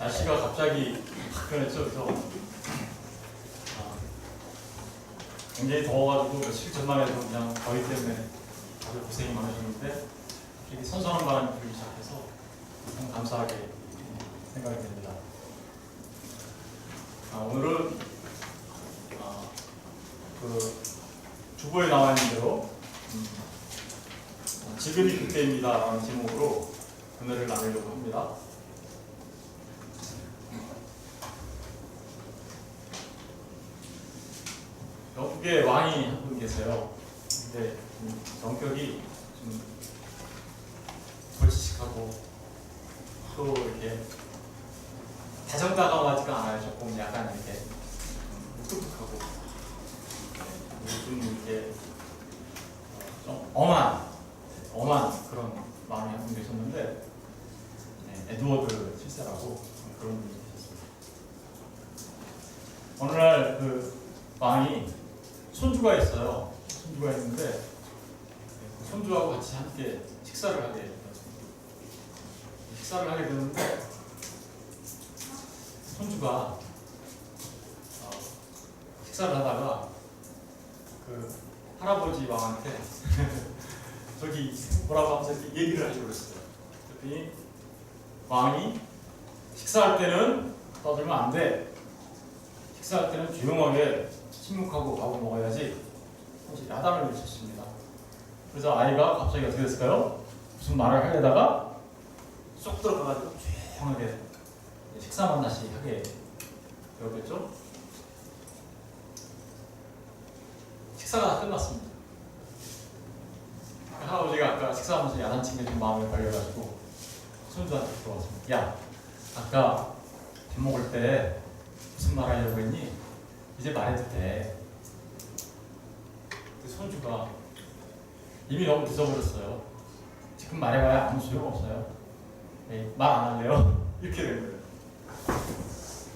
날씨가 갑자기 확 변했죠. 그래서 굉장히 더워가지고 며칠 전만 해도 그냥 더위 때문에 다들 고생이 많으셨는데 이렇게 선선한 바람이 불기 시작해서 참 감사하게 생각이 됩니다. 오늘은 그 주보에 나와 있는 대로 지금이 그때입니다 라는 제목으로 은혜를 나누려고 합니다. 영국에 왕이 한 분 계세요. 근데 성격이 좀 골치식하고 또 이렇게 다정다감하지가 않아요. 조금 약간 이렇게 무뚝뚝하고 좀 이렇게 좀 엄한 그런 마음이 한 분 계셨는데 에드워드 7세라고 그런 분이 계셨습니다. 어느 날 그 왕이 손주가 있어요. 손주가 있는데 손주하고 같이 함께 식사를 하게 되었습니다. 식사를 하게 되는데 손주가 식사를 하다가 그 할아버지 왕한테 저기 뭐라고 하면서 얘기를 하려고 그랬어요. 그랬더니 왕이 식사할 때는 떠들면 안 돼. 식사할 때는 조용하게 침묵하고 밥을 먹어야지. 사실 야단을 외쳤습니다. 그래서 아이가 갑자기 어떻게 됐을까요? 무슨 말을 하려다가 쏙 들어가가지고 조용하게 식사만 다시 하게 되었겠죠? 식사가 다 끝났습니다. 할아버지가 아까 식사하면서 야단친 게 좀 마음에 걸려가지고 손주한테 들어왔습니다. 야, 아까 밥 먹을 때 무슨 말 하려고 했니? 이제 말해도 돼. 근데 손주가 이미 너무 늦어버렸어요. 지금 말해봐야 아무 소용없어요. 말 안 할래요? 이렇게 된 거예요.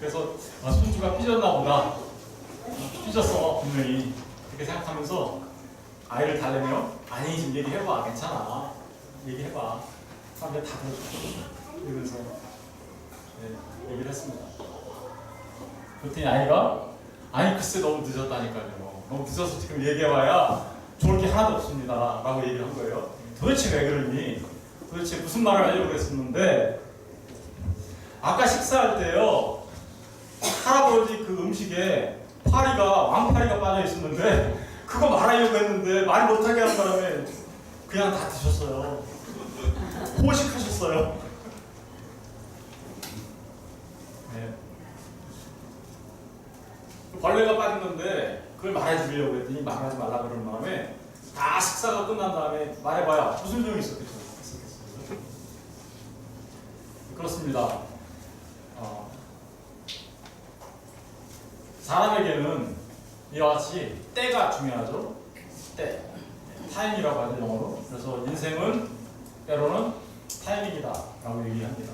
그래서 손주가 삐졌나 보다. 삐졌어 분명히. 그렇게 생각하면서 아이를 달래며 아니 지금 얘기해봐. 괜찮아. 얘기해봐. 사람들 다 들어줘. 이러면서 얘기를 했습니다. 그랬더니 아이가 아니 글쎄 너무 늦었다니까요. 너무 늦어서 지금 얘기해봐야 좋을 게 하나도 없습니다 라고 얘기를 한 거예요. 도대체 왜 그러니? 도대체 무슨 말을 하려고 했었는데 아까 식사할 때요 할아버지 그 음식에 왕파리가 빠져 있었는데 그거 말하려고 했는데 말 못하게 한 바람에 그냥 다 드셨어요. 호식하셨어요. 네. 벌레가 빠진 건데 그걸 말해주려고 했더니 말하지 말라 그러는 바람에 다 식사가 끝난 다음에 말해봐야 무슨 소용이 있었겠어요. 그렇습니다. 사람에게는 이와 같이 때가 중요하죠. 때. 타임이라고 하죠, 영어로. 그래서 인생은 때로는 타이밍이다 라고 얘기합니다.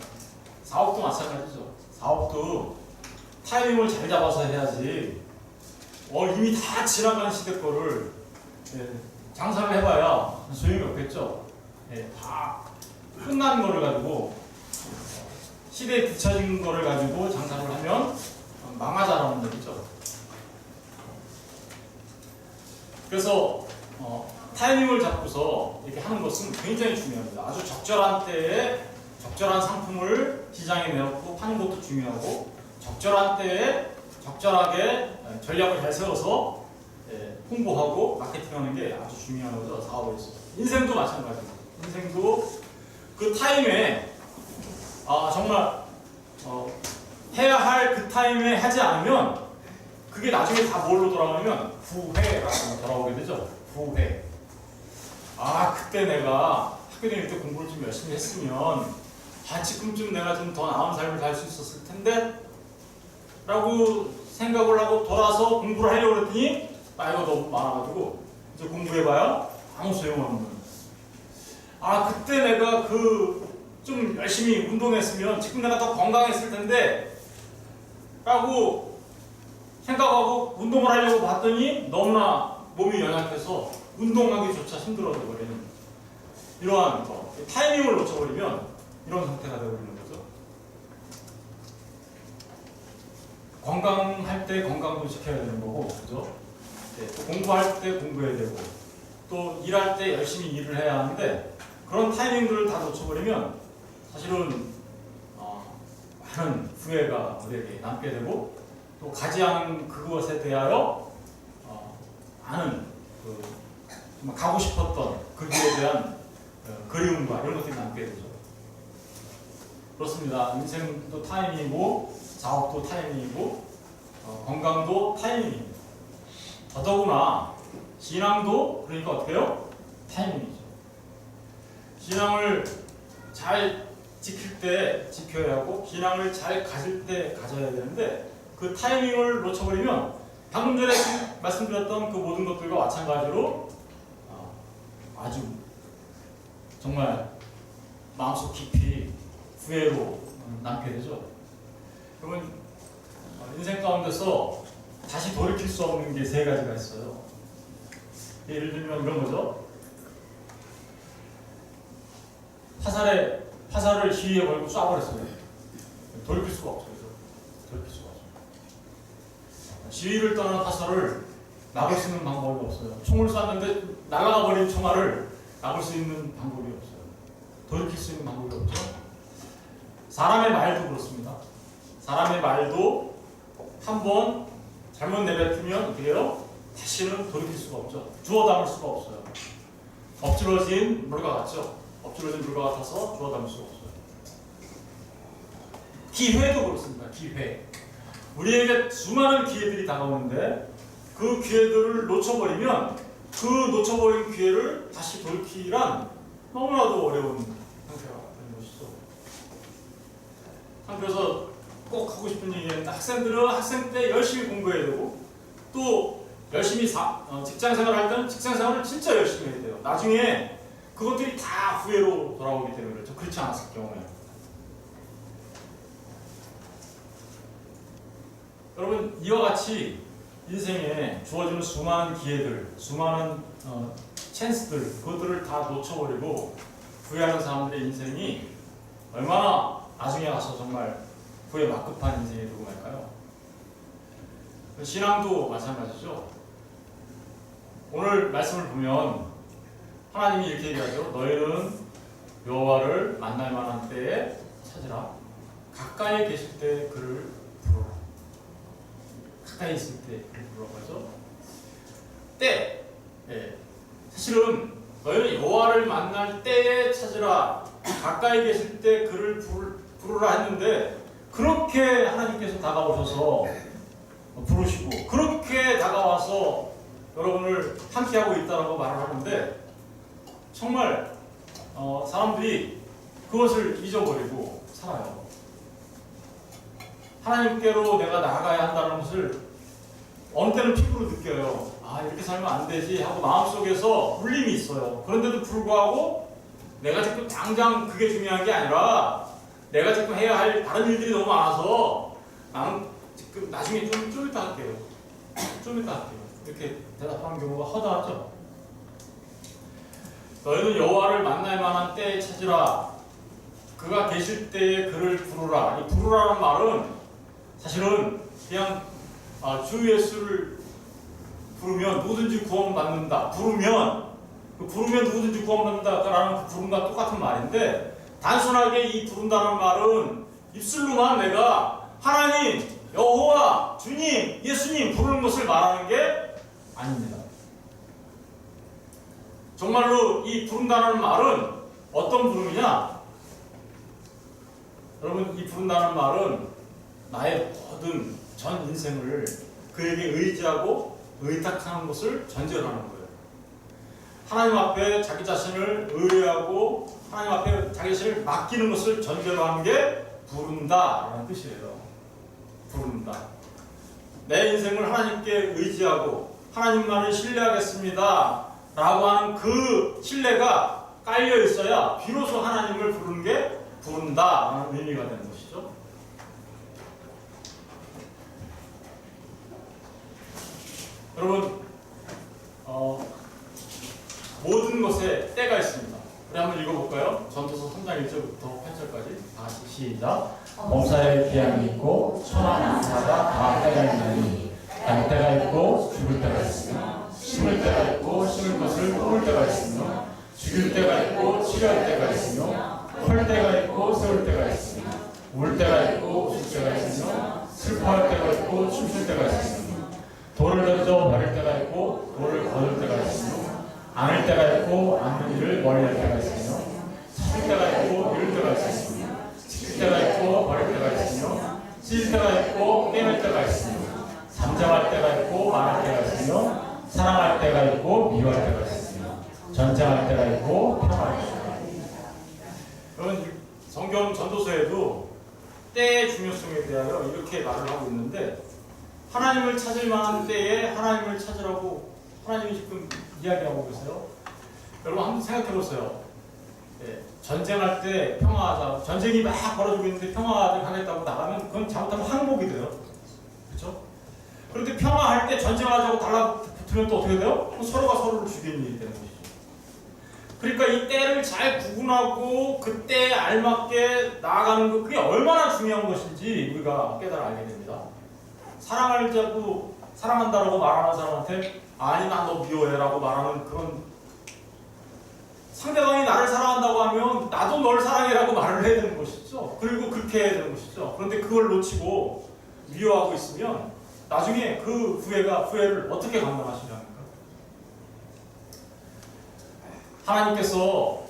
사업도 마찬가지죠. 사업도 타이밍을 잘 잡아서 해야지. 이미 다 지나간 시대 거를 장사를 해봐야 소용이 없겠죠. 다 끝난 거를 가지고 시대에 뒤처진 거를 가지고 장사를 하면 망하자라는 얘기죠. 그래서 타이밍을 잡고서 이렇게 하는 것은 굉장히 중요합니다. 아주 적절한 때에 적절한 상품을 시장에 내놓고 파는 것도 중요하고 적절한 때에 적절하게 전략을 잘 세워서 홍보하고 마케팅하는 게 아주 중요한 거죠. 사업에 있어서. 인생도 마찬가지입니다. 인생도 그 타임에 정말 해야 할 그 타임에 하지 않으면 그게 나중에 다 뭘로 돌아오면 후회라고 돌아오게 되죠. 후회. 그때 내가 학교 다닐 때 공부를 좀 열심히 했으면 지금쯤 내가 좀 더 나은 삶을 살 수 있었을 텐데 라고 생각을 하고 돌아서 공부를 하려고 했더니 나이가 너무 많아가지고 이제 공부해봐야 아무 소용없는 거예요. 그때 내가 좀 열심히 운동했으면 지금 내가 더 건강했을 텐데 라고 생각하고 운동을 하려고 봤더니 너무나 몸이 연약해서 운동하기조차 힘들어져 버리는 이러한 거. 타이밍을 놓쳐버리면 이런 상태가 되어버리는 거죠. 건강할 때 건강도 지켜야 되는 거고, 그죠? 네, 또 공부할 때 공부해야 되고, 또 일할 때 열심히 일을 해야 하는데, 그런 타이밍들을 다 놓쳐버리면 사실은 많은 후회가 우리에게 남게 되고, 또 가지 않은 그것에 대하여 많은 정말 가고 싶었던 그 길에 대한 그리움과 이런 것들이 남게 되죠. 그렇습니다. 인생도 타이밍이고, 사업도 타이밍이고, 건강도 타이밍입니다. 더더구나 신앙도 그러니까 어떻게 해요? 타이밍이죠. 신앙을 잘 지킬 때 지켜야 하고, 신앙을 잘 가질 때 가져야 되는데, 그 타이밍을 놓쳐버리면 방금 전에 말씀드렸던 그 모든 것들과 마찬가지로 아주 정말 마음속 깊이 후회로 남게 되죠. 그러면 인생 가운데서 다시 돌이킬 수 없는 게 세 가지가 있어요. 예를 들면 이런 거죠. 화살을 시위에 걸고 쏴버렸어요. 돌이킬 수가 없어요. 돌이킬 수가 없어요. 시위를 떠난 화살을 막을 수 있는 방법이 없어요. 총을 쐈는데 날아가 버린 총알을 막을 수 있는 방법이 없어요. 돌이킬 수 있는 방법이 없죠. 사람의 말도 그렇습니다. 사람의 말도 한번 잘못 내뱉으면 어떻게 해요? 다시는 돌이킬 수가 없죠. 주워 담을 수가 없어요. 엎질러진 물과 같죠. 엎질러진 물과 같아서 주워 담을 수가 없어요. 기회도 그렇습니다. 기회. 우리에게 수많은 기회들이 다가오는데 그 기회들을 놓쳐버리면 그 놓쳐버린 기회를 다시 돌이키란 너무나도 어려운 상태가 되는 것이죠. 그래서 꼭 하고 싶은 얘기는 학생들은 학생 때 열심히 공부해야 되고, 또 열심히 직장생활을 할 때는 직장생활을 진짜 열심히 해야 돼요. 나중에 그것들이 다 후회로 돌아오기 때문에 그렇죠. 그렇지 않았을 경우에. 여러분, 이와 같이 인생에 주어지는 수많은 기회들, 수많은 찬스들, 그것들을 다 놓쳐버리고 후회하는 사람들의 인생이 얼마나 나중에 가서 정말 후회 막급한 인생이 되고 말까요? 신앙도 마찬가지죠. 오늘 말씀을 보면 하나님이 이렇게 얘기하죠. 너희는 여호와를 만날 만한 때에 찾으라. 가까이 계실 때 그를 부르라. 가까이 있을 때 그를 부르라고 하죠. 때. 예. 사실은 너희는 여호와를 만날 때에 찾으라. 가까이 계실 때 그를 부르라 했는데, 그렇게 하나님께서 다가오셔서 부르시고 그렇게 다가와서 여러분을 함께하고 있다라고 말을 하는데, 정말 사람들이 그것을 잊어버리고 살아요. 하나님께로 내가 나아가야 한다는 것을 어느 때는 피부로 느껴요. 아, 이렇게 살면 안 되지 하고 마음속에서 울림이 있어요. 그런데도 불구하고 내가 지금 당장 그게 중요한 게 아니라 내가 지금 해야 할 다른 일들이 너무 많아서 나는 지금 나중에 좀 이따 할게요. 좀 이따 할게요. 이렇게 대답하는 경우가 허다하죠. 너희는 여호와를 만날 만한 때에 찾으라. 그가 계실 때에 그를 부르라. 이 부르라는 말은 사실은 그냥 주 예수를 부르면 누구든지 구원받는다. 부르면 누구든지 구원받는다라는 그 부름과 똑같은 말인데, 단순하게 이 부른다는 말은 입술로만 내가 하나님, 여호와, 주님, 예수님 부르는 것을 말하는 게 아닙니다. 정말로 이 부른다는 말은 어떤 부름이냐? 여러분, 이 부른다는 말은 나의 모든 전 인생을 그에게 의지하고 의탁하는 것을 전제로 하는 거예요. 하나님 앞에 자기 자신을 의뢰하고 하나님 앞에 자기 자신을 맡기는 것을 전제로 하는 게 부른다라는 뜻이에요. 부른다. 내 인생을 하나님께 의지하고 하나님만을 신뢰하겠습니다 라고 하는 그 신뢰가 깔려 있어야 비로소 하나님을 부르는 게 부른다라는 의미가 되는 것이죠. 여러분, 모든 것에 때가 있습니다. 우리 한번 읽어볼까요? 전도서 3장 1절부터 8절까지 다 같이 시작. 범사에 기한이 있고 천한 인사가 다 때가 있나니 날 때가 있고 죽을 때가 있으며 심을 때가 있고 심을 것을 뽑을 때가 있으며 죽일 때가 있고 치료할 때가 있으며 펄 때가 있고 세울 때가 있으며 울 때가 있고 웃을 때가 있으며 슬퍼할 때가 있고 춤출 때가 있으며 돌을 던져 버릴 때가 있고 돌을 거둘 때가 있으며 안을 때가 있고 안는 일을 멀리할 때가 있으며 찾을 때가 있고 잃을 때가 있으며 지킬 때가 있고 버릴 때가 있으며 찢을 때가 있고 깨낼 때가 있으며 잠잠할 때가 있고 말할 때가 있으며 사랑할 때가 있고 미워할 때가 있으며 전쟁할 때가 있고 평화할 때가 있으며. 여러분 성경 전도서에도 때의 중요성에 대하여 이렇게 말을 하고 있는데 하나님을 찾을 만한 때에 하나님을 찾으라고 하나님이 지금 이야기하고 계세요. 여러분 한번 생각해 보세요. 네, 전쟁할 때 평화하자. 전쟁이 막 벌어지고 있는데 평화하겠다고 나가면 그건 잘못하면 항복이 돼요. 그렇죠? 그런데 평화할 때 전쟁하자고 달라붙으면 또 어떻게 돼요? 서로가 서로를 죽이는 일이 되는 것이죠. 그러니까 이 때를 잘 구분하고 그 때에 알맞게 나아가는 것, 그게 얼마나 중요한 것인지 우리가 깨달아 알게 됩니다. 사랑하자고 사랑한다라고 말하는 사람한테 아니 난 너 미워해라고 말하는 그런, 상대방이 나를 사랑한다고 하면 나도 널 사랑해라고 말을 해야 되는 것이죠. 그리고 그렇게 해야 되는 것이죠. 그런데 그걸 놓치고 미워하고 있으면 나중에 그 후회를 어떻게 감당하시려니까? 하나님께서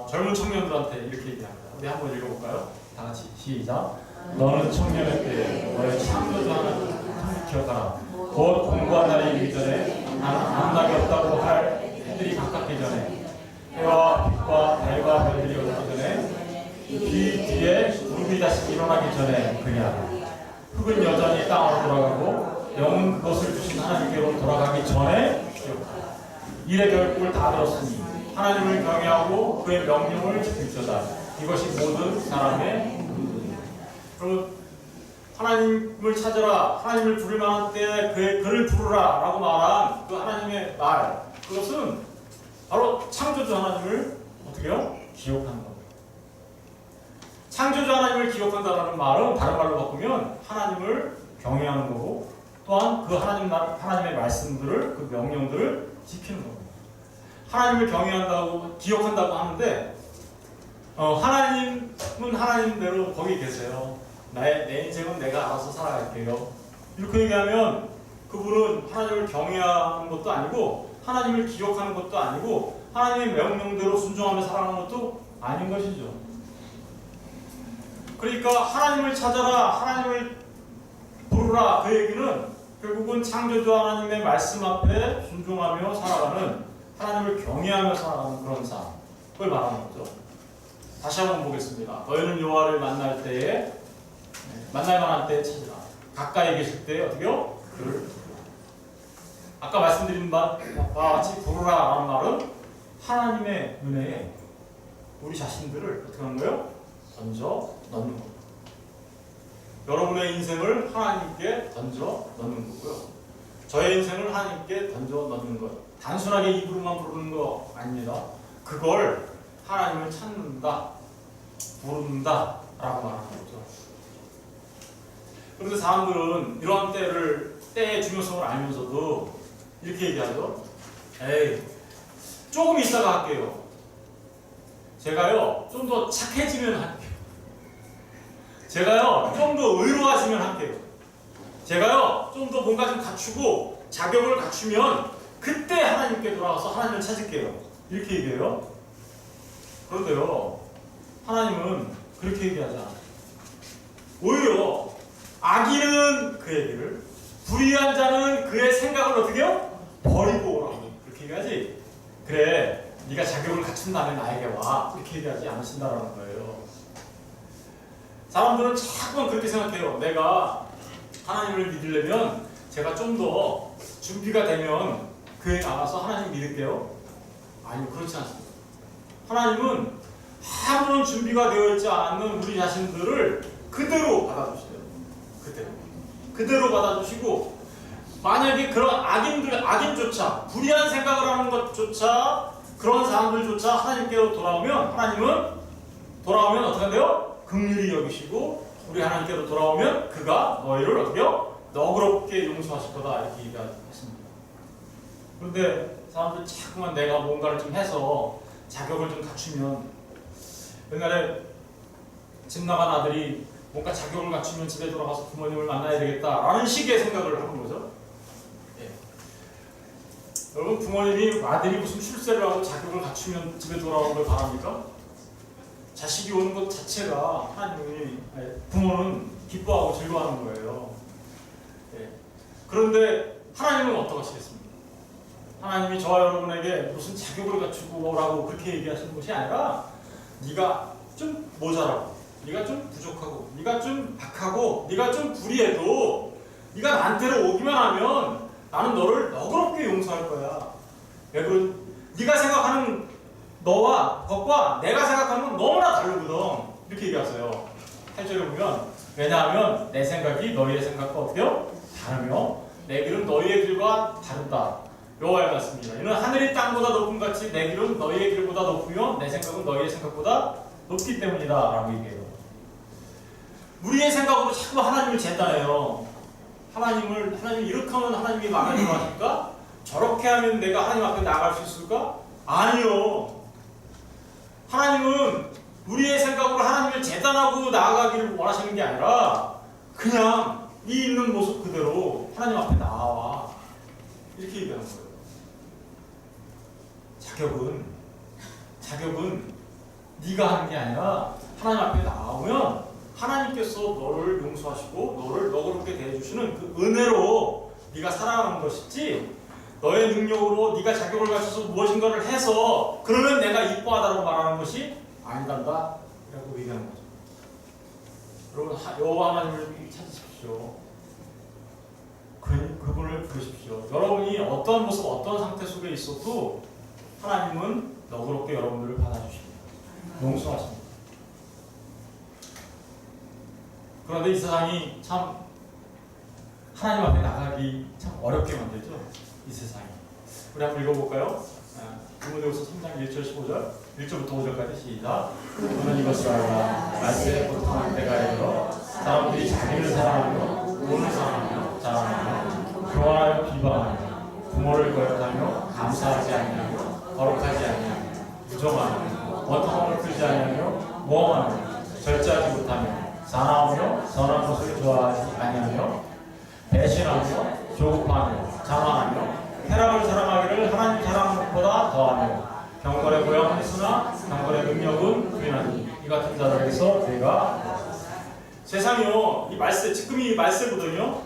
젊은 청년들한테 이렇게 얘기합니다. 우리 한번 읽어볼까요? 다 같이 시작. 너는 청년의 때에 너의 창조주 하나님을 기억하라. 곧 공부한 날이 이르기 전에 만나게 없다고 할 해들이 가깝기 전에 해와 빛과 달과 별들이 오기 전에 그 뒤에 무릎이 다시 일어나기 전에 그냥 흙은 여전히 땅으로 돌아가고 영은 그것을 주신 하나님께로 돌아가기 전에 기억하라. 일의 결국을 다 들었으니 하나님을 경외하고 그의 명령을 지킬지어다. 이것이 모든 사람의 문제입니다. 여러분 하나님을 찾으라, 하나님을 부를 만한 때에 그를 부르라 라고 말한 그 하나님의 말, 그것은 바로 창조주 하나님을 어떻게 해요? 기억하는 겁니다. 창조주 하나님을 기억한다는 말은 다른 말로 바꾸면 하나님을 경외하는 거고, 또한 그 하나님의 말씀들을, 그 명령들을 지키는 겁니다. 하나님을 경외한다고 기억한다고 하는데 하나님은 하나님대로 거기 계세요. 내 인생은 내가 알아서 살아갈게요. 이렇게 얘기하면 그분은 하나님을 경외하는 것도 아니고 하나님을 기억하는 것도 아니고 하나님의 명령대로 순종하며 살아가는 것도 아닌 것이죠. 그러니까 하나님을 찾아라, 하나님을 부르라, 그 얘기는 결국은 창조주 하나님의 말씀 앞에 순종하며 살아가는, 하나님을 경외하며 살아가는 그런 삶, 그걸 말하는 거죠. 다시 한번 보겠습니다. 너희는 여호와를 만날 때에, 만날 만한 때에 찾으라. 가까이 계실 때에 어떻게요? 그를 부르라. 아까 말씀드린 바와 같이 부르라 라는 말은 하나님의 은혜에 우리 자신들을 어떻게 하는 거예요? 던져 넣는 겁니다. 여러분의 인생을 하나님께 던져 넣는 거고요. 저의 인생을 하나님께 던져 넣는 것. 단순하게 입으로만 부르는 거 아닙니다. 그걸 하나님을 찾는다, 부른다 라고 말하는 거죠. 그런데 사람들은 이러한 때의 중요성을 알면서도 이렇게 얘기하죠. 에이, 조금 있다가 할게요. 제가요, 좀 더 착해지면 할게요. 제가요, 좀 더 의로워지면 할게요. 제가요, 좀 더 뭔가 좀 갖추고 자격을 갖추면 그때 하나님께 돌아가서 하나님을 찾을게요. 이렇게 얘기해요. 그런데요, 하나님은 그렇게 얘기하지 않아요. 오히려 악인은 그 얘기를, 불의한 자는 그의 생각을 어떻게 해요? 버리고 오라고 그렇게 얘기하지. 그래, 네가 자격을 갖춘 다음에 나에게 와, 이렇게 얘기하지 않으신다라는 거예요. 사람들은 자꾸만 그렇게 생각해요. 내가 하나님을 믿으려면 제가 좀 더 준비가 되면 교회 나가서 하나님 믿을게요. 아니요, 그렇지 않습니다. 하나님은 아무런 준비가 되어 있지 않는 우리 자신들을 그대로 받아주세요. 그대로 받아주시고, 만약에 그런 악인조차, 불의한 생각을 하는 것조차 그런 사람들조차 하나님께로 돌아오면 어떻게 한대요? 긍휼히 여기시고 우리 하나님께로 돌아오면 그가 너희를 어떻게요? 너그럽게 용서하실 거다 이렇게 얘기했습니다. 그런데 사람들 자꾸만 내가 뭔가를 좀 해서 자격을 좀 갖추면, 옛날에 집 나간 아들이 뭔가 자격을 갖추면 집에 돌아가서 부모님을 만나야 되겠다라는 식의 생각을 하는 거죠. 예. 여러분, 부모님이 아들이 무슨 출세를 하고 자격을 갖추면 집에 돌아오는 걸 바랍니까? 자식이 오는 것 자체가 부모는 기뻐하고 즐거워하는 거예요. 예. 그런데 하나님은 어떠하시겠습니까? 하나님이 저와 여러분에게 무슨 자격을 갖추고 오라고 그렇게 얘기하시는 것이 아니라, 네가 좀 모자라고, 네가 좀 부족하고, 네가 좀 악하고, 네가 좀 불의해도 네가 나한테로 오기만 하면 나는 너를 너그럽게 용서할 거야. 왜 그런? 네가 생각하는 너와 것과 내가 생각하는 건 너무나 다르거든. 이렇게 얘기하세요. 8절에 보면, 왜냐하면 내 생각이 너희의 생각과 어때요? 다르며 내 길은 너희의 길과 다르다. 여호와의 말씀입니다. 이는 하늘이 땅보다 높은 같이 내 길은 너희의 길보다 높으며 내 생각은 너희의 생각보다 높기 때문이다 라고 얘기해요. 우리의 생각으로 자꾸 하나님을 재단해요. 하나님 이렇게 하면 하나님이 마음에 들어 하실까? 저렇게 하면 내가 하나님 앞에 나아갈 수 있을까? 아니요. 하나님은 우리의 생각으로 하나님을 재단하고 나아가기를 원하시는 게 아니라 그냥 이 있는 모습 그대로 하나님 앞에 나와. 이렇게 얘기하는 거예요. 자격은 네가 하는 게 아니라 하나님 앞에 나오면 하나님께서 너를 용서하시고 너를 너그럽게 대해주시는 그 은혜로 네가 살아가는 것이지, 너의 능력으로 네가 자격을 갖춰서 무엇인가를 해서 그러면 내가 이뻐하다고 말하는 것이 아니단다 라고 얘기하는 거죠. 여러분, 여호와 하나님을 찾으십시오. 그분을 부르십시오. 여러분이 어떤 모습, 어떤 상태 속에 있어도 하나님은 너그럽게 여러분들을 받아주십니다. 용서하십니다. 그런데 이 세상이 참 하나님 앞에 나가기 참 어렵게 만들죠. 이 세상이. 우리 한번 읽어볼까요? 디모데후서 3장 1절 15절 1절부터 5절까지 시작. 너는 이것을 알라. 말세에 고통할 때가 이르러 사람들이 자기를 사랑하며 돈을 사랑하며 자랑하며 교활하여 비방하며 부모를 거역하며 감사하지 아니하며 거룩하지 아니하며 부정하며 원통함을 풀지 아니하며 모험하며 절제하지 못하며 사나우며 선한 것을 좋아하지 아니하며 배신하며 조급하며 장황하며 쾌락을 사랑하기를 하나님 사랑하는 것보다 더하며 경건의 모양은 있으나 경건의 능력은 부인하니 이 같은 자들에게서 내가 세상이요, 이 말세, 지금 이 말세거든요.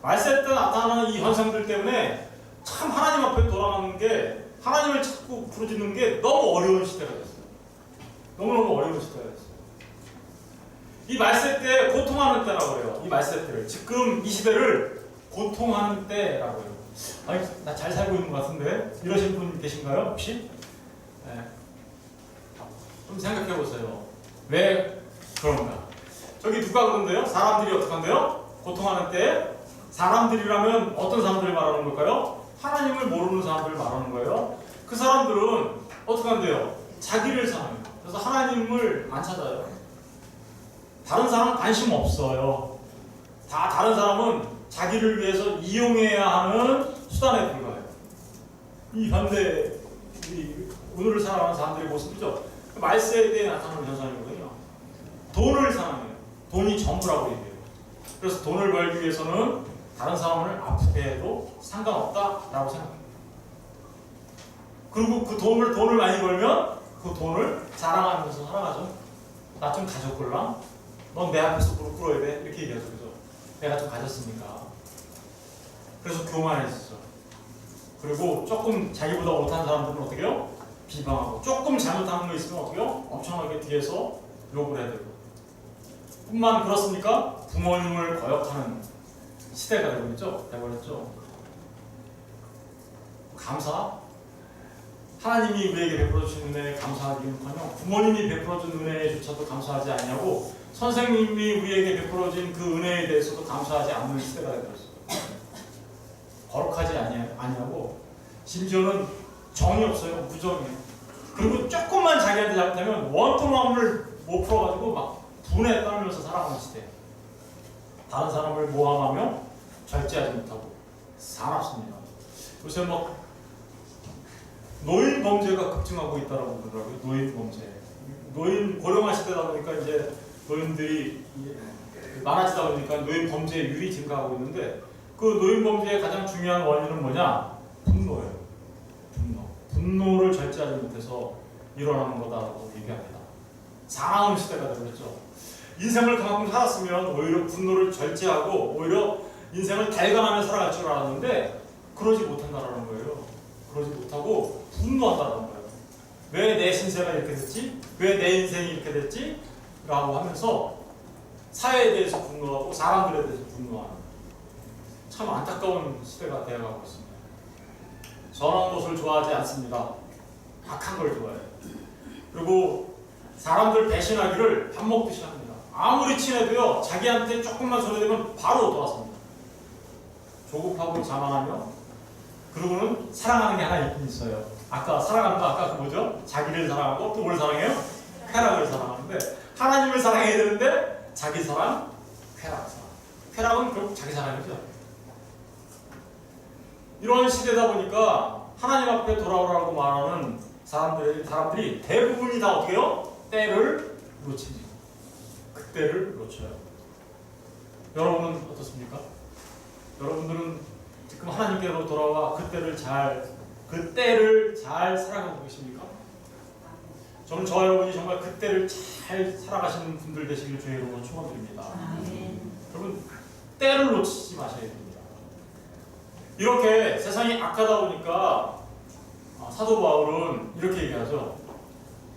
말세 때 나타나는 이 현상들 때문에 참 하나님 앞에 돌아가는 게, 하나님을 찾고 부르짖는 게 너무 어려운 시대가 됐어요. 너무너무 어려운 시대가 됐어요. 이 말세 때 고통하는 때라고 그래요. 이 말세 때를, 지금 이 시대를 고통하는 때라고 해요. 아니, 나 잘 살고 있는 것 같은데? 이러신 분 계신가요? 혹시? 네. 좀 생각해 보세요. 왜 그런가? 저기 누가 그런데요? 사람들이 어떻게 한대요? 고통하는 때 사람들이라면 어떤 사람들을 말하는 걸까요? 하나님을 모르는 사람들을 말하는 거예요. 그 사람들은 어떻게 한대요? 자기를 사랑해요. 그래서 하나님을 안 찾아요. 다른 사람은 관심 없어요. 다른 사람은 자기를 위해서 이용해야 하는 수단에 불과해요. 이 현대, 오늘을 살아가는 사람들의 모습이죠. 말세에 대해 나타나는 현상이거든요. 돈을 사랑해요. 돈이 전부라고 얘기해요. 그래서 돈을 벌기 위해서는 다른 사람을 아프게 해도 상관없다라고 생각해요. 그리고 그 돈을 많이 벌면 그 돈을 자랑하면서 살아가죠. 나 좀 가졌걸랑? 넌 내 앞에서 무릎 꿇어야 돼. 이렇게 얘기하죠. 그죠? 내가 좀 가졌으니까. 그래서 교만해지죠. 그리고 조금 자기보다 못한 사람들은 어떻게 해요? 비방하고, 조금 잘못하는 거 있으면 어떻게 해요? 엄청나게 뒤에서 욕을 해야 되고. 뿐만 그렇습니까? 부모님을 거역하는 시대가 되버렸죠. 감사? 하나님이 우리에게 베풀어주신 은혜에 감사하기는커녕 부모님이 베풀어준 은혜조차도 감사하지 않냐고, 선생님이 우리에게 베풀어진 그 은혜에 대해서도 감사하지 않는 시대가 되버렸어요. 거룩하지 아니하고, 심지어는 정이 없어요. 무정이에요. 그리고 조금만 자기한테 잘못하면 원통함을 못 풀어가지고 막 분에 떨면서 살아가는 시대. 다른 사람을 모함하며 절제하지 못하고 사납습니다. 요새 막 노인 범죄가 급증하고 있다라고 그러더라고요. 노인 범죄. 노인 고령화 시대다 보니까 이제 노인들이 많아지다 보니까 노인 범죄율이 증가하고 있는데 그 노인 범죄의 가장 중요한 원인은 뭐냐? 분노예요. 분노를 절제하지 못해서 일어나는 거다라고 얘기합니다. 사나운 시대가 되었죠. 인생을 그만큼 살았으면 오히려 분노를 절제하고 오히려 인생을 달관하며 살아갈 줄 알았는데 그러지 못한다라는 거예요. 그러지 못하고 분노한다라는 거예요. 왜 내 신세가 이렇게 됐지? 왜 내 인생이 이렇게 됐지? 라고 하면서 사회에 대해서 분노하고 사람들에 대해서 분노하는 참 안타까운 시대가 되어가고 있습니다. 선한 것을 좋아하지 않습니다. 악한 걸 좋아해요. 그리고 사람들 배신하기를 밥 먹듯이 합니다. 아무리 친해도요, 자기한테 조금만 손해되면 바로 돌아섭니다. 조급하고 자만하며, 그리고는 사랑하는 게 하나 있긴 있어요. 아까 사랑하는 거 아까 그 뭐죠? 자기를 사랑하고 또 뭘 사랑해요? 쾌락을 사랑하는데 하나님을 사랑해야 되는데 자기 사랑, 쾌락 사랑. 쾌락은 결국 자기 사랑이죠. 이런 시대다 보니까 하나님 앞에 돌아오라고 말하는 사람들이 대부분이 다 어떻게 해요? 때를 놓칩니다. 그때를 놓쳐요. 여러분은 어떻습니까? 여러분들은 지금 하나님께로 돌아와 그때를 잘 살아가고 계십니까? 저는 저 여러분이 정말 그때를 잘 살아가시는 분들 되시길 주의로 축원드립니다. 여러분 때를 놓치지 마셔야 됩니다. 이렇게 세상이 악하다 보니까 사도 바울은 이렇게 얘기하죠.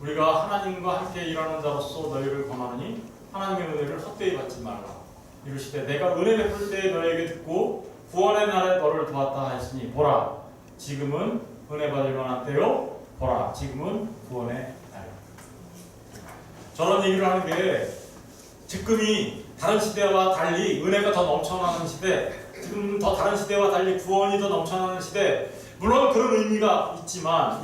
우리가 하나님과 함께 일하는 자로서 너희를 권하노니 하나님의 은혜를 헛되이 받지 말라. 이르시되 내가 은혜 베풀 때에 너에게 듣고 구원의 날에 너를 도왔다 하였으니 보라 지금은 은혜 받을 만한 때요 보라 지금은 구원의 날. 저런 얘기를 하는 게 지금이 다른 시대와 달리 은혜가 더 넘쳐나는 시대, 지금 더 다른 시대와 달리 구원이 더 넘쳐나는 시대, 물론 그런 의미가 있지만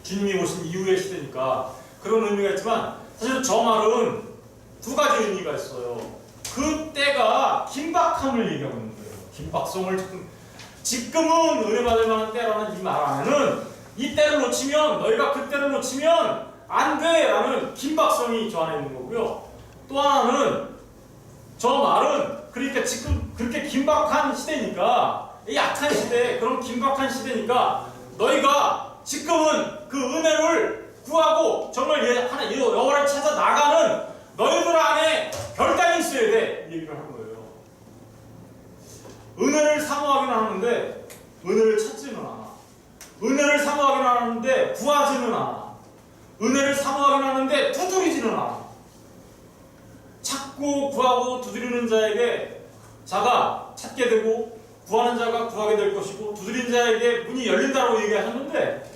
주님이 오신 이후의 시대니까 그런 의미가 있지만 사실 저 말은 두 가지 의미가 있어요. 그 때가 긴박함을 얘기하고 있는 거예요. 긴박성을 지금은 은혜 받을 만한 때라는 이 말 안에는 이 때를 놓치면 너희가 그 때를 놓치면 안 돼! 라는 긴박성이 저 안에 있는 거고요. 또 하나는 저 말은 그러니까 지금 그렇게 긴박한 시대니까 이 악한 시대, 그런 긴박한 시대니까 너희가 지금은 그 은혜를 구하고 정말 여호와를 찾아 나가는 너희들 안에 결단이 있어야 돼. 이 얘기를 하는 거예요. 은혜를 사모하기는 하는데 은혜를 찾지는 않아. 은혜를 사모하기는 하는데 구하지는 않아. 은혜를 사모하기는 하는데 두드리지는 않아. 찾고 구하고 두드리는 자에게 자가 찾게 되고 구하는 자가 구하게 될 것이고 두드리는 자에게 문이 열린다고 얘기하셨는데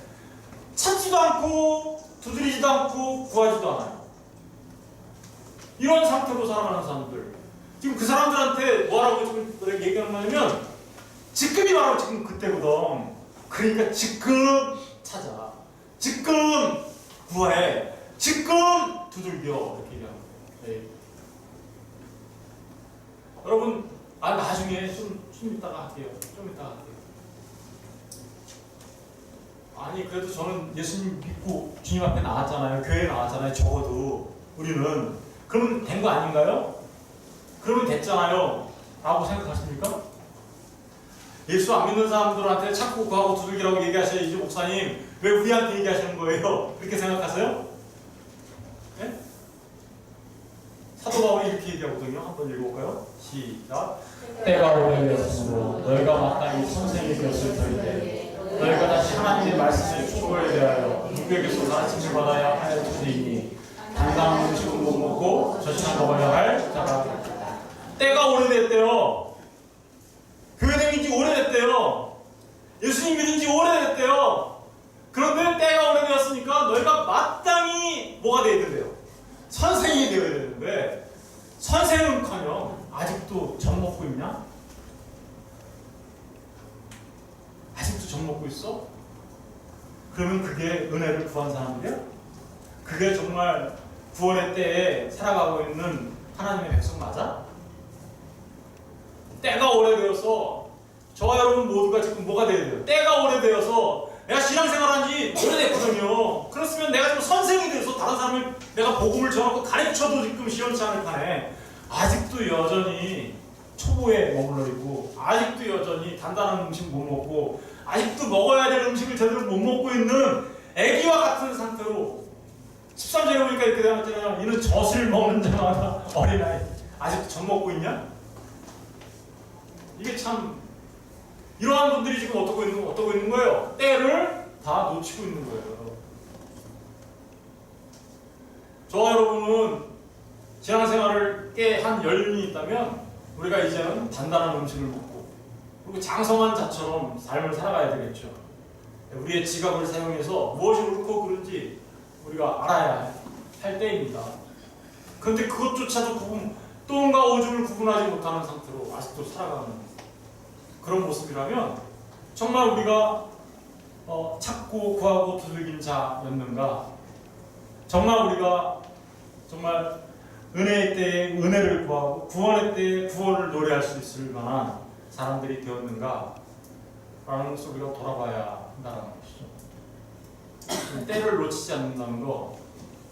찾지도 않고 두드리지도 않고 구하지도 않아요. 이런 상태로 살아가는 사람들, 지금 그 사람들한테 뭐라고 지금 얘기하는 거냐면 지금이 바로 지금 그때거든. 그러니까 지금 찾아, 지금 구해, 지금 두들겨 이렇게 얘기하는 거예요. 네. 여러분 나중에 좀 이따가 할게요. 좀 이따가 할게요. 아니 그래도 저는 예수님 믿고 주님 앞에 나왔잖아요. 교회에 나왔잖아요. 적어도 우리는 그러면 된 거 아닌가요? 그러면 됐잖아요 라고 생각하십니까? 예수 안 믿는 사람들한테 찾고 구하고 두들기라고 얘기하셔야지 목사님 왜 우리한테 얘기하시는 거예요? 이렇게 생각하세요? 네? 사도 바울이 이렇게 얘기하거든요. 한번 읽어볼까요? 시작. 때가 오래되었으므로 너희가 마땅히 선생의 것을 들때 너희가 다시 하나님의 말씀의 축복을 대하여 누구에게서 가르침을 받아야 할 주제이니 당당한 음식은 못 먹고 젖이나 먹어야 할 자가 때가 오래됐대요. 교회 다닌 지 오래됐대요. 예수님 믿은 지 오래됐대요. 그런데 때가 오래되었으니까 너희가 마땅히 뭐가 되어야 된대요? 선생이 되어야 되는데 선생은커녕 아직도 젖 먹고 있냐? 아직도 젖 먹고 있어? 그러면 그게 은혜를 구한 사람들이야? 그게 정말 구원의 때에 살아가고 있는 하나님의 백성 맞아? 때가 오래되어서 저와 여러분 모두가 지금 뭐가 돼야 돼요? 때가 오래되어서 내가 신앙생활한 지 오래됐거든요. 그렇으면 내가 좀 선생이 돼서 다른 사람을 내가 복음을 전하고 가르쳐도 지금 시원치 않을 판에 아직도 여전히 초보에 머물러 있고 아직도 여전히 단단한 음식 못 먹고 아직도 먹어야 될 음식을 제대로 못 먹고 있는 애기와 같은 상태로 13절에 보니까 이렇게 되었잖아요. 이는 젖을 먹는 자마다 어린아이. 아직도 젖 먹고 있냐? 이게 참 이러한 분들이 지금 어떻게 있는 거예요? 때를 다 놓치고 있는 거예요. 저와 여러분은 신앙생활을 꽤 한 연륜이 있다면 우리가 이제는 단단한 음식을 먹고 그리고 장성한 자처럼 삶을 살아가야 되겠죠. 우리의 지각을 사용해서 무엇이 옳고 그른지 우리가 알아야 할 때입니다. 그런데 그것조차도 똥과 오줌을 구분하지 못하는 상태로 아직도 살아가는 그런 모습이라면 정말 우리가 찾고 구하고 두들긴 자였는가? 정말 우리가 정말 은혜의 때에 은혜를 구하고 구원의 때에 구원을 노래할 수 있을 만한 사람들이 되었는가? 라는 것을 우리가 돌아봐야 한다는 것이죠. 때를 놓치지 않는다는 거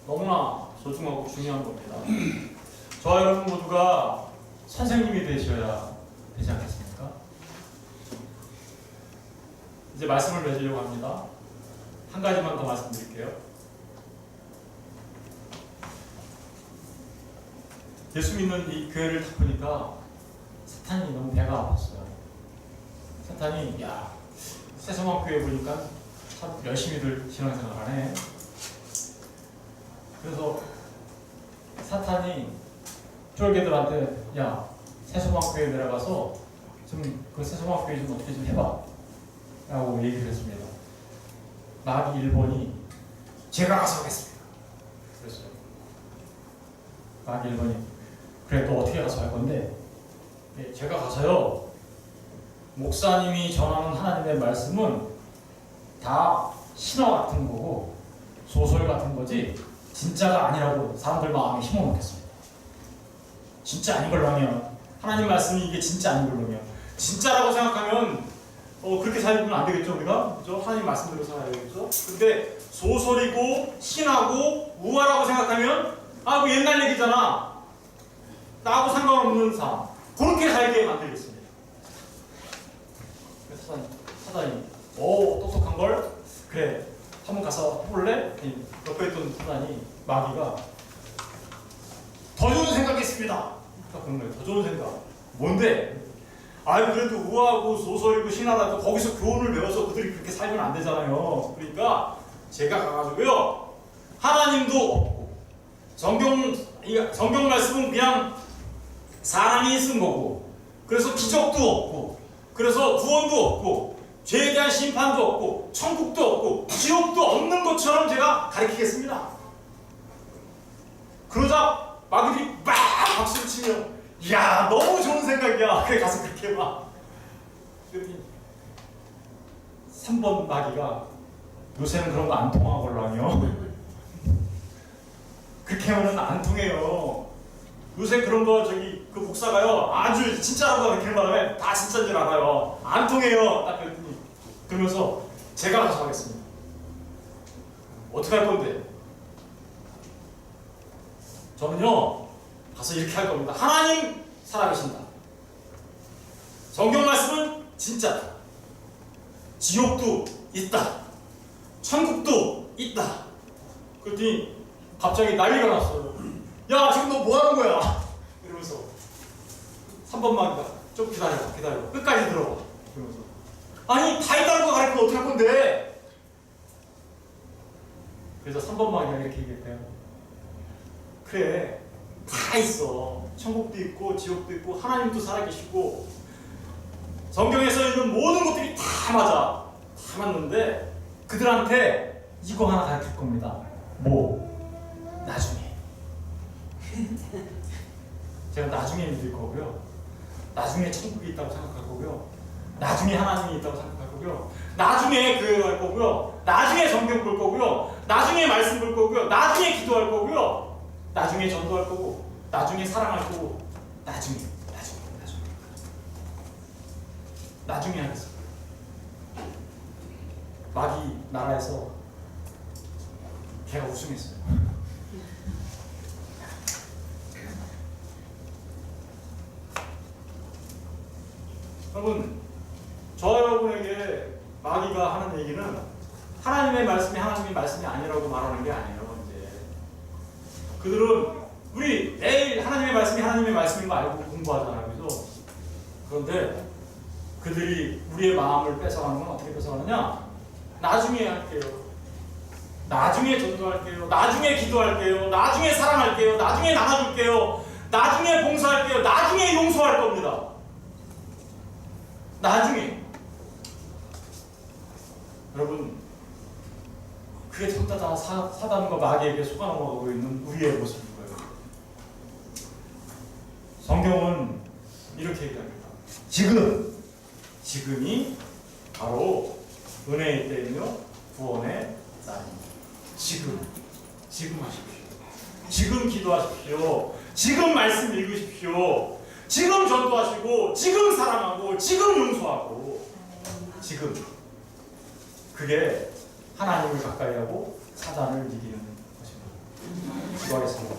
너무나 소중하고 중요한 겁니다. 저와 여러분 모두가 선생님이 되셔야 되지 않겠습니까? 이제 말씀을 맺으려고 합니다. 한 가지만 더 말씀드릴게요. 예수 믿는 이 교회를 딱 보니까 사탄이 너무 배가 아팠어요. 사탄이 야 새성학교에 보니까 참 열심히들 신앙생활 하네. 그래서 사탄이 쫄개들한테 야 새성학교에 내려가서 좀 그 새성학교에 좀 어떻게 좀 해봐 라고 얘기를 했습니다. 마귀 1번이 제가 가서 하겠습니다. 그랬어요. 마귀 1번이 그래 또 어떻게 가서 할 건데? 네, 제가 가서요 목사님이 전하는 하나님의 말씀은 다 신화 같은 거고 소설 같은 거지 진짜가 아니라고 사람들 마음에 심어놓겠습니다. 진짜 아닌 걸로 하면 하나님 말씀이 이게 진짜 아닌 걸로 하면 진짜라고 생각하면 그렇게 살면 안 되겠죠, 우리가? 그죠? 하나님 말씀대로 살아야 되겠죠? 근데 소설이고 신하고 우화라고 생각하면 그 옛날 얘기잖아. 나하고 상관없는 사람. 그렇게 살게 만들겠습니다. 사단이 똑똑한 걸? 그래, 한번 가서 해볼래? 옆에 있던 사단이 마귀가 더 좋은 생각이 있습니다. 그런 거예요. 더 좋은 생각. 뭔데? 그래도 우아하고 소설이고 신하라도 거기서 교훈을 배워서 그들이 그렇게 살면 안 되잖아요. 그러니까 제가 가가지고요 하나님도 없고 성경 말씀은 그냥 사람이 쓴 거고 그래서 기적도 없고 그래서 구원도 없고 죄에 대한 심판도 없고 천국도 없고 지옥도 없는 것처럼 제가 가르치겠습니다. 그러자 마귀들이 막 박수를 치며 야 너무 좋은 생각이야. 그래 가서 그렇게 해봐. 그랬더니 3번 마귀가 요새는 그런 거 안 통하걸랑요. 그렇게 하면 안 통해요. 요새 그런 거 그 목사가요 아주 진짜라고 그렇게 말하면 다 진짜인 줄 알아요. 안 통해요. 딱 그랬더니 그러면서 제가 가서 하겠습니다. 어떻게 할 건데? 저는요 가서 이렇게 할 겁니다. 하나님 살아계신다. 성경 말씀은 진짜다. 지옥도 있다. 천국도 있다. 그랬더니 갑자기 난리가 났어요. 야 지금 너 뭐 하는 거야? 이러면서 3번 마귀가 좀 기다려 끝까지 들어봐. 이러면서 아니 다 있다는 거 가르치면 어떻게 할 건데? 그래서 3번 마귀가 이렇게 얘기했대요. 그래 다 있어. 천국도 있고 지옥도 있고 하나님도 살아계시고 성경에서 있는 모든 것들이 다 맞아. 다 맞는데 그들한테 이거 하나 가르칠 겁니다. 나중에 제가 나중에 믿을 거고요. 나중에 천국이 있다고 생각할 거고요. 나중에 하나님이 있다고 생각할 거고요. 나중에 교회할 거고요. 나중에 성경 볼 거고요. 나중에 말씀 볼 거고요. 나중에 기도할 거고요. 나중에 전도할 거고, 나중에 사랑할 거고, 나중에 하겠습니다. 마귀 나라에서 걔가 우승했어요. 여러분, 저 여러분에게 마귀가 하는 얘기는 하나님의 말씀이 하나님의 말씀이 아니라고 말하는 게 아니에요. 이제 그들은 우리 매일 하나님의 말씀이 하나님의 말씀인 거 알고 공부하잖아요. 그죠? 그런데 그들이 우리의 마음을 뺏어가는 건 어떻게 뺏어가느냐? 나중에 할게요. 나중에 전도할게요. 나중에 기도할게요. 나중에 사랑할게요. 나중에 나눠줄게요. 나중에 봉사할게요. 나중에 용서할 겁니다. 나중에. 여러분, 그게 전부 다 사단과 마귀에게 속아 넘어가고 있는 우리의 모습인 거예요. 성경은 이렇게 얘기합니다. 지금이 바로 은혜의 때이며 구원의 날입니다. 지금 하십시오. 지금 기도하십시오. 지금 말씀 읽으십시오. 지금 전도하시고, 지금 사랑하고, 지금 용서하고, 지금. 그게 하나님을 가까이 하고 사단을 이기는 것입니다. 기도하겠습니다.